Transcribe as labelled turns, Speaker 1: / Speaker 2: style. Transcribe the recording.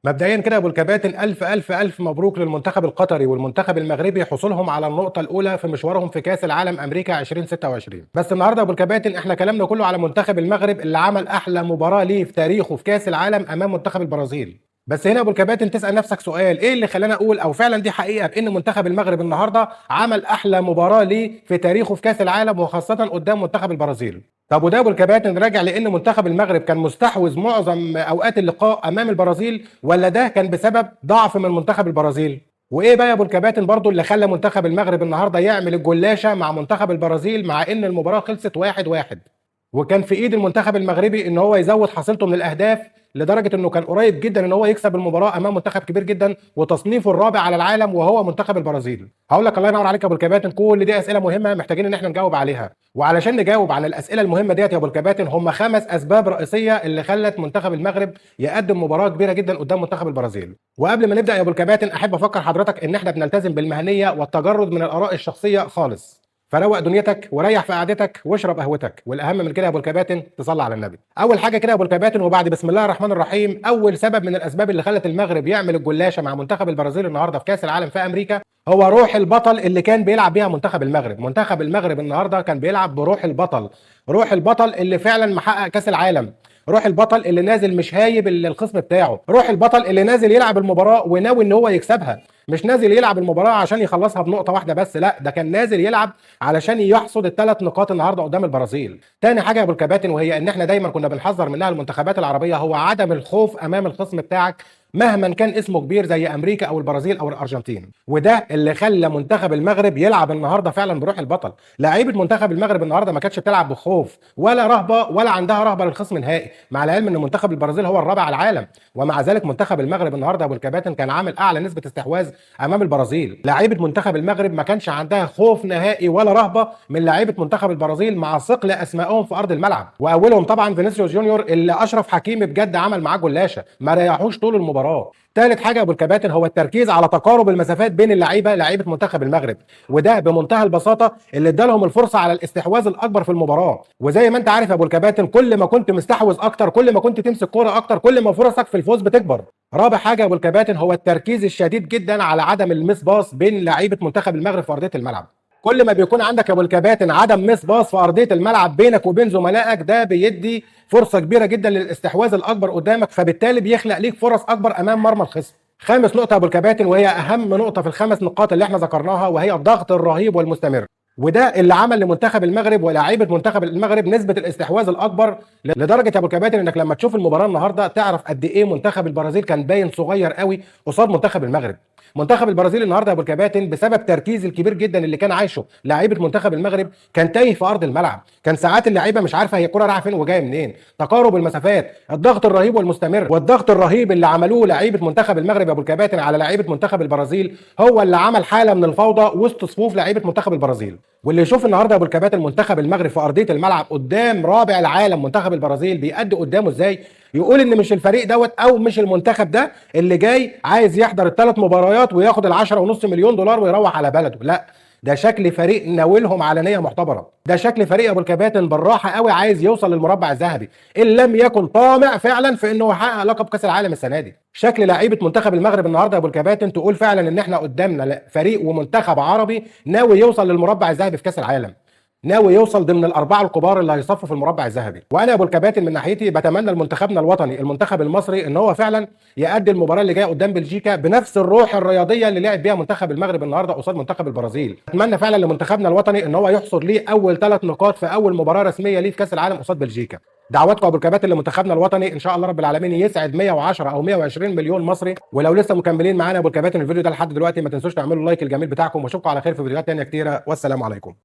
Speaker 1: مبدئيا كده يا ابو الكباتن، الف الف الف مبروك للمنتخب القطري والمنتخب المغربي حصولهم على النقطه الاولى في مشوارهم في كاس العالم امريكا 2026. بس النهارده يا ابو الكباتن احنا كلامنا كله على منتخب المغرب اللي عمل احلى مباراه ليه في تاريخه في كاس العالم امام منتخب البرازيل. بس هنا يا ابو الكباتن تسال نفسك سؤال، ايه اللي خلانا اقول او فعلا دي حقيقه بان منتخب المغرب النهارده عمل احلى مباراه ليه في تاريخه في كاس العالم وخاصه قدام منتخب البرازيل؟ طب وده ابو الكباتن راجع لان منتخب المغرب كان مستحوذ معظم اوقات اللقاء امام البرازيل، ولا ده كان بسبب ضعف من منتخب البرازيل؟ وايه بقى يا ابو الكباتن برضو اللي خلى منتخب المغرب النهارده يعمل الجلاشه مع منتخب البرازيل مع ان المباراه خلصت 1-1؟ وكان في ايد المنتخب المغربي ان هو يزود حصيلته من الاهداف لدرجه انه كان قريب جدا ان هو يكسب المباراه امام منتخب كبير جدا وتصنيفه الرابع على العالم وهو منتخب البرازيل. هقول لك الله ينور عليك يا ابو الكباتن، كل دي اسئله مهمه محتاجين ان احنا نجاوب عليها، وعلشان نجاوب عن الاسئله المهمه ديت يا ابو الكباتن هم 5 اسباب رئيسيه اللي خلت منتخب المغرب يقدم مباراه كبيره جدا قدام منتخب البرازيل. وقبل ما نبدا يا ابو الكباتن احب افكر حضرتك ان احنا بنلتزم بالمهنيه والتجرد من الاراء الشخصيه خالص، فروق دنيتك وريح في قعدتك واشرب قهوتك، والاهم من كده يا ابو الكباتن تصلي على النبي. اول حاجه كده يا ابو الكباتن وبعد بسم الله الرحمن الرحيم، اول سبب من الاسباب اللي خلت المغرب يعمل الجلاشه مع منتخب البرازيل النهارده في كاس العالم في امريكا هو روح البطل اللي كان بيلعب بيها منتخب المغرب. منتخب المغرب النهارده كان بيلعب بروح البطل، روح البطل اللي فعلا محقق كاس العالم، روح البطل اللي نازل مش هايب الخصم بتاعه، روح البطل اللي نازل يلعب المباراه وناوي ان هو يكسبها، مش نازل يلعب المباراه عشان يخلصها بنقطه واحده بس، لا ده كان نازل يلعب علشان يحصد الثلاث نقاط النهارده قدام البرازيل. تاني حاجه يا ابو الكباتن وهي ان احنا دايما كنا بنحذر منها المنتخبات العربيه هو عدم الخوف امام الخصم بتاعك مهما كان اسمه كبير زي امريكا او البرازيل او الارجنتين، وده اللي خلى منتخب المغرب يلعب النهارده فعلا بروح البطل. لعيبه منتخب المغرب النهارده ما كانتش بتلعب بخوف ولا رهبه ولا عندها رهبه للخصم نهائي، مع العلم ان منتخب البرازيل هو الرابع على العالم، ومع ذلك منتخب المغرب النهارده ابو الكباتن كان عامل اعلى نسبه استحواذ امام البرازيل. لعيبه منتخب المغرب ما كانش عندها خوف نهائي ولا رهبه من لعيبه منتخب البرازيل مع ثقل اسمائهم في ارض الملعب، واولهم طبعا فينيسيوس جونيور اللي اشرف حكيمي بجد عمل معاه جلاشه ما ريحوش طول المباراه. ثالث حاجه يا ابو الكباتن هو التركيز على تقارب المسافات بين لعيبه منتخب المغرب، وده بمنتهى البساطه اللي ادالهم الفرصه على الاستحواذ الاكبر في المباراه. وزي ما انت عارف يا ابو الكباتن كل ما كنت مستحوذ اكتر كل ما كنت تمسك كوره اكتر كل ما فرصك في الفوز بتكبر. رابع حاجه يا ابو الكباتن هو التركيز الشديد جدا على عدم المس باص بين لعيبه منتخب المغرب في ارضيه الملعب. كل ما بيكون عندك يا ابو الكباتن عدم مس باص في ارضيه الملعب بينك وبين زملائك ده بيدي فرصه كبيره جدا للاستحواذ الاكبر قدامك، فبالتالي بيخلق ليك فرص اكبر امام مرمى الخصم. خامس نقطه يا ابو الكباتن وهي اهم نقطه في الخمس نقاط اللي احنا ذكرناها وهي الضغط الرهيب والمستمر، وده اللي عمل لمنتخب المغرب ولاعيبه منتخب المغرب نسبه الاستحواذ الاكبر لدرجه يا ابو الكباتن انك لما تشوف المباراه النهارده تعرف قد ايه منتخب البرازيل كان باين صغير قوي قصاد منتخب المغرب. منتخب البرازيل النهارده يا ابو الكباتن بسبب تركيز الكبير جدا اللي كان عايشه لعيبه منتخب المغرب كان تايه في ارض الملعب، كان ساعات اللعيبه مش عارفه هي الكره رايحه فين وجايه منين، تقارب المسافات، الضغط الرهيب والمستمر، والضغط الرهيب اللي عملوه لعيبه منتخب المغرب يا ابو الكباتن على لعيبه منتخب البرازيل هو اللي عمل حاله من الفوضى وسط صفوف لعيبه منتخب البرازيل. واللي يشوف النهارده يا ابو الكباتن منتخب المغرب في ارضيه الملعب قدام رابع العالم منتخب البرازيل بيأدي قدامه ازاي يقول ان مش الفريق دوت او مش المنتخب ده اللي جاي عايز يحضر الثلاث مباريات وياخد ال10.5 مليون دولار ويروح على بلده، لا ده شكل فريق ناولهم على نيه محتضره، ده شكل فريق ابو الكباتن بالراحه قوي عايز يوصل للمربع الذهبي ان لم يكن طامع فعلا في انه يحقق لقب كاس العالم السنه دي. شكل لعيبه منتخب المغرب النهارده يا ابو الكباتن تقول فعلا ان احنا قدامنا فريق ومنتخب عربي ناوي يوصل للمربع الذهبي في كاس العالم، ناوي يوصل ضمن الاربعه الكبار اللي هيصفوا في المربع الذهبي. وانا يا ابو الكباتن من ناحيتي بتمنى لمنتخبنا الوطني المنتخب المصري ان هو فعلا يؤدي المباراه اللي جايه قدام بلجيكا بنفس الروح الرياضيه اللي لعب بيها منتخب المغرب النهارده قصاد منتخب البرازيل. اتمنى فعلا لمنتخبنا الوطني ان هو يحصد ليه اول 3 نقاط في اول مباراه رسميه ليه في كاس العالم قصاد بلجيكا. دعواتكم يا ابو الكباتن لمنتخبنا الوطني ان شاء الله رب العالمين يسعد 110 او 120 مليون مصري. ولو لسه مكملين معانا يا ابو الكباتن الفيديو ده لحد دلوقتي ما تنسوش تعملوا اللايك الجميل بتاعكم، واشوفكم على خير في فيديوهات تانيه كتيره، والسلام عليكم.